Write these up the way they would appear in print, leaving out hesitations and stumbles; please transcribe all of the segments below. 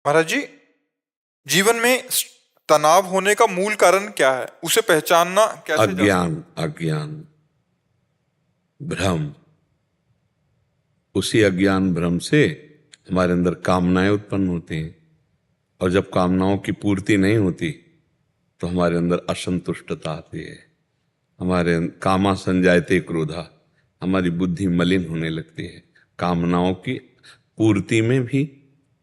महाराज जी, जीवन में तनाव होने का मूल कारण क्या है? उसे पहचानना कैसे जा सकते? अज्ञान, भ्रम। उसी अज्ञान भ्रम से हमारे अंदर कामनाएं उत्पन्न होती हैं, और जब कामनाओं की पूर्ति नहीं होती तो हमारे अंदर असंतुष्टता आती है। हमारे कामा संजायते क्रोधा, हमारी बुद्धि मलिन होने लगती है। कामनाओं की पूर्ति में भी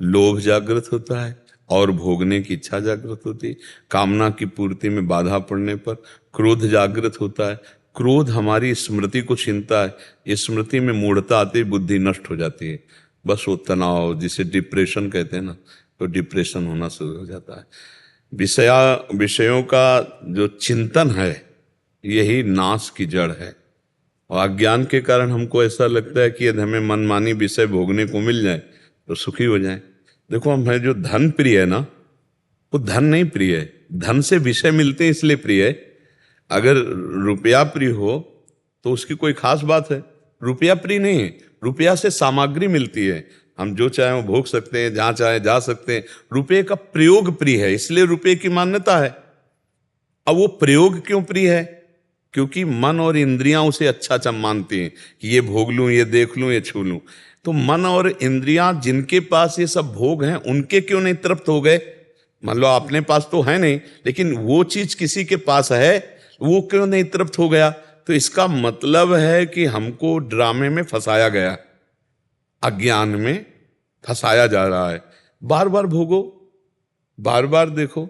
लोभ जागृत होता है और भोगने की इच्छा जागृत होती है। कामना की पूर्ति में बाधा पड़ने पर क्रोध जागृत होता है। क्रोध हमारी स्मृति को छीनता है। स्मृति में मूढ़ता आती है, बुद्धि नष्ट हो जाती है। बस वो तनाव, जिसे डिप्रेशन कहते हैं ना, तो डिप्रेशन होना शुरू हो जाता है। विषयों का जो चिंतन है, यही नाश की जड़ है। और अज्ञान के कारण हमको ऐसा लगता है कि यदि हमें मनमानी विषय भोगने को मिल जाए तो सुखी हो जाए। देखो, हमें जो धन प्रिय है ना, वो धन नहीं प्रिय है, धन से विषय मिलते हैं इसलिए प्रिय है। अगर रुपया प्रिय हो तो उसकी कोई खास बात है। रुपया प्रिय नहीं है, रुपया से सामग्री मिलती है, हम जो चाहे वो भोग सकते हैं, जहां चाहे जा सकते हैं। रुपये का प्रयोग प्रिय है, इसलिए रुपये की मान्यता है। अब वो प्रयोग क्यों प्रिय है? क्योंकि मन और इंद्रियां उसे अच्छा मानती हैं कि ये भोग लूं, ये देख लूं, ये छू लूं। तो मन और इंद्रियां जिनके पास ये सब भोग हैं, उनके क्यों नहीं तृप्त हो गए? मान लो अपने पास तो है नहीं, लेकिन वो चीज किसी के पास है, वो क्यों नहीं तृप्त हो गया? तो इसका मतलब है कि हमको ड्रामे में फंसाया गया, अज्ञान में फंसाया जा रहा है। बार बार भोगो, बार बार देखो।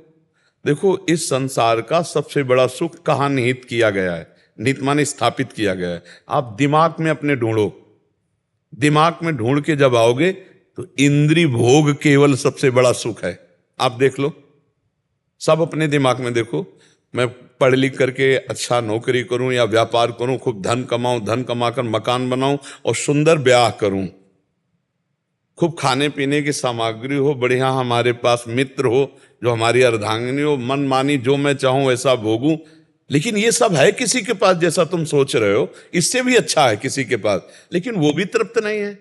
देखो, इस संसार का सबसे बड़ा सुख कहाँ निहित किया गया है? निहित माने स्थापित किया गया है। आप दिमाग में अपने ढूंढो, दिमाग में ढूंढ के जब आओगे तो इंद्रिय भोग केवल सबसे बड़ा सुख है। आप देख लो, सब अपने दिमाग में देखो। मैं पढ़ लिख करके अच्छा नौकरी करूं या व्यापार करूं, खूब धन कमाऊं, धन कमाकर मकान बनाऊं और सुंदर ब्याह करूं, खूब खाने पीने की सामग्री हो, बढ़िया हमारे पास मित्र हो जो हमारी अर्धांगिनी हो, मन मानी जो मैं चाहूं वैसा भोगूं। लेकिन ये सब है किसी के पास जैसा तुम सोच रहे हो, इससे भी अच्छा है किसी के पास, लेकिन वो भी तृप्त नहीं है।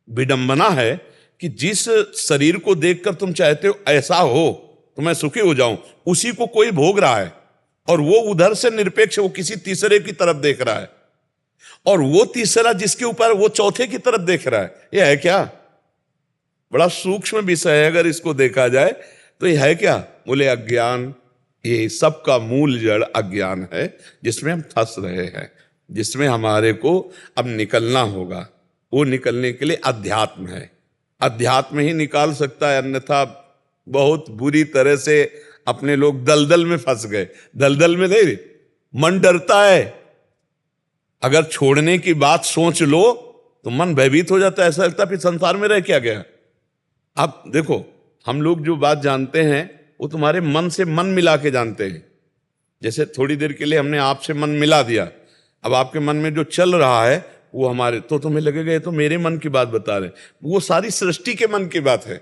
विडंबना है कि जिस शरीर को देखकर तुम चाहते हो ऐसा हो तो मैं सुखी हो जाऊं, उसी को कोई भोग रहा है और वो उधर से निरपेक्ष, वो किसी तीसरे की तरफ देख रहा है, और वो तीसरा जिसके ऊपर, वो चौथे की तरफ देख रहा है। ये है क्या? बड़ा सूक्ष्म विषय है। अगर इसको देखा जाए तो ये है क्या? बोले अज्ञान। ये सबका मूल जड़ अज्ञान है, जिसमें हम फंस रहे हैं, जिसमें हमारे को अब निकलना होगा। वो निकलने के लिए अध्यात्म है, अध्यात्म ही निकाल सकता है, अन्यथा बहुत बुरी तरह से अपने लोग दलदल में फंस गए। दलदल में नहीं, मन डरता है। अगर छोड़ने की बात सोच लो तो मन भयभीत हो जाता है, ऐसा लगता है फिर संसार में रह क्या गया। अब देखो, हम लोग जो बात जानते हैं वो तुम्हारे मन से मन मिला के जानते हैं। जैसे थोड़ी देर के लिए हमने आपसे मन मिला दिया, अब आपके मन में जो चल रहा है वो हमारे, तो तुम्हें लगेगा ये तो मेरे मन की बात बता रहे, वो सारी सृष्टि के मन की बात है।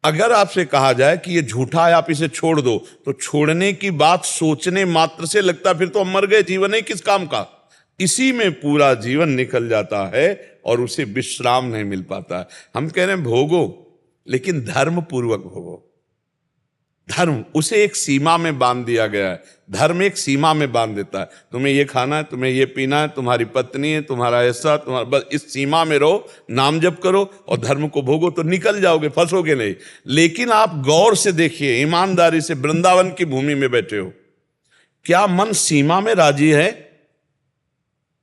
अगर आपसे कहा जाए कि ये झूठा है, आप इसे छोड़ दो, तो छोड़ने की बात सोचने मात्र से लगता फिर तो हम मर गए, जीवन है किस काम का। इसी में पूरा जीवन निकल जाता है और उसे विश्राम नहीं मिल पाता है। हम कह रहे हैं भोगो, लेकिन धर्म पूर्वक भोगो। धर्म, उसे एक सीमा में बांध दिया गया है। धर्म एक सीमा में बांध देता है, तुम्हें ये खाना है, तुम्हें ये पीना है, तुम्हारी पत्नी है, तुम्हारा ऐसा, तुम्हारा, बस इस सीमा में रहो, नाम जप करो और धर्म को भोगो, तो निकल जाओगे, फंसोगे नहीं। लेकिन आप गौर से देखिए, ईमानदारी से, वृंदावन की भूमि में बैठे हो, क्या मन सीमा में राजी है?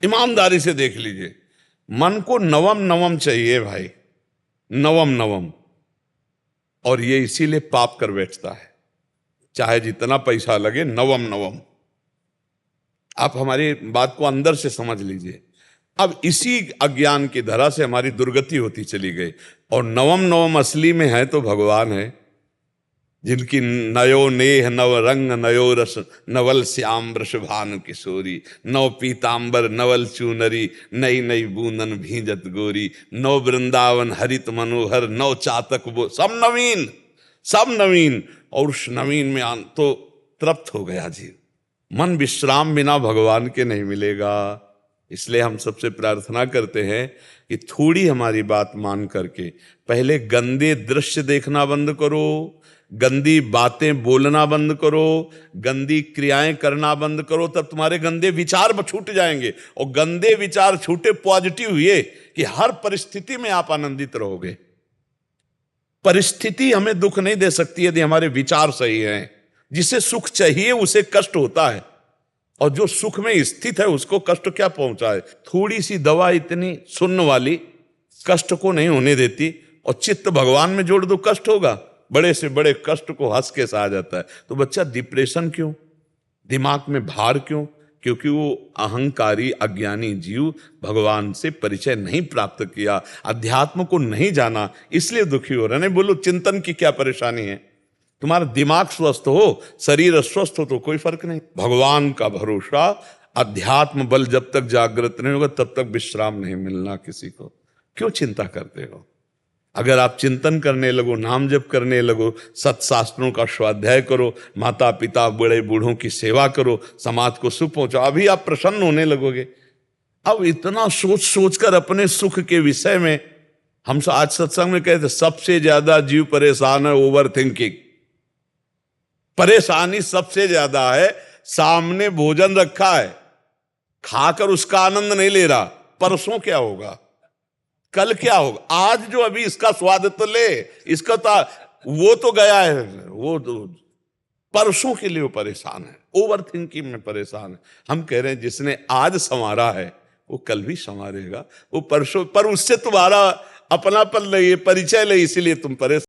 ईमानदारी से देख लीजिए, मन को नवम नवम चाहिए भाई, नवम नवम। और ये इसीलिए पाप कर बैठता है, चाहे जितना पैसा लगे, नवम नवम। आप हमारी बात को अंदर से समझ लीजिए। अब इसी अज्ञान की धरा से हमारी दुर्गति होती चली गई, और नवम नवम असली में है तो भगवान है, जिनकी नयो नेह नव रंग नयो रस, नवल श्याम वृषभानु किशोरी, नव पीतांबर नवल चूनरी, नई नई बूंदन भींजत गोरी, नव वृंदावन हरित मनोहर, नव चातक वो, सब नवीन, सब नवीन। और उस नवीन में तो तृप्त हो गया जीव। मन विश्राम बिना भगवान के नहीं मिलेगा। इसलिए हम सबसे प्रार्थना करते हैं कि थोड़ी हमारी बात मान करके पहले गंदे दृश्य देखना बंद करो, गंदी बातें बोलना बंद करो, गंदी क्रियाएं करना बंद करो, तब तुम्हारे गंदे विचार छूट जाएंगे। और गंदे विचार छूटे, पॉजिटिव हुए कि हर परिस्थिति में आप आनंदित रहोगे। परिस्थिति हमें दुख नहीं दे सकती यदि हमारे विचार सही हैं। जिसे सुख चाहिए उसे कष्ट होता है, और जो सुख में स्थित है उसको कष्ट क्या पहुंचाए। थोड़ी सी दवा इतनी सुन्न वाली कष्ट को नहीं होने देती, और चित्त भगवान में जोड़ दो कष्ट होगा। बड़े से बड़े कष्ट को हंस के सहा जाता है। तो बच्चा डिप्रेशन क्यों, दिमाग में भार क्यों? क्योंकि वो अहंकारी अज्ञानी जीव भगवान से परिचय नहीं प्राप्त किया, अध्यात्म को नहीं जाना, इसलिए दुखी हो रहा। नहीं बोलो चिंतन की क्या परेशानी है, तुम्हारा दिमाग स्वस्थ हो, शरीर अस्वस्थ हो तो कोई फर्क नहीं। भगवान का भरोसा, अध्यात्म बल जब तक जागृत नहीं होगा तब तक विश्राम नहीं मिलना किसी को। क्यों चिंता करते हो? अगर आप चिंतन करने लगो, नाम जप करने लगो, सत्शास्त्रों का स्वाध्याय करो, माता पिता बड़े बूढ़ों की सेवा करो, समाज को सुख पहुंचाओ, अभी आप प्रसन्न होने लगोगे। अब इतना सोच सोच कर अपने सुख के विषय में, हम आज सत्संग में कहते सबसे ज्यादा जीव परेशान है ओवर थिंकिंग। परेशानी सबसे ज्यादा है, सामने भोजन रखा है, खाकर उसका आनंद नहीं ले रहा, परसों क्या होगा, कल क्या होगा, आज जो अभी इसका स्वाद तो ले, इसका तो वो तो गया है, वो तो परसों के लिए वो परेशान है, ओवर थिंकिंग में परेशान है। हम कह रहे हैं जिसने आज संवारा है वो कल भी संवारेगा, वो परसों, पर उससे तुम्हारा अपनापन नहीं, परिचय नहीं, इसीलिए तुम परेशान।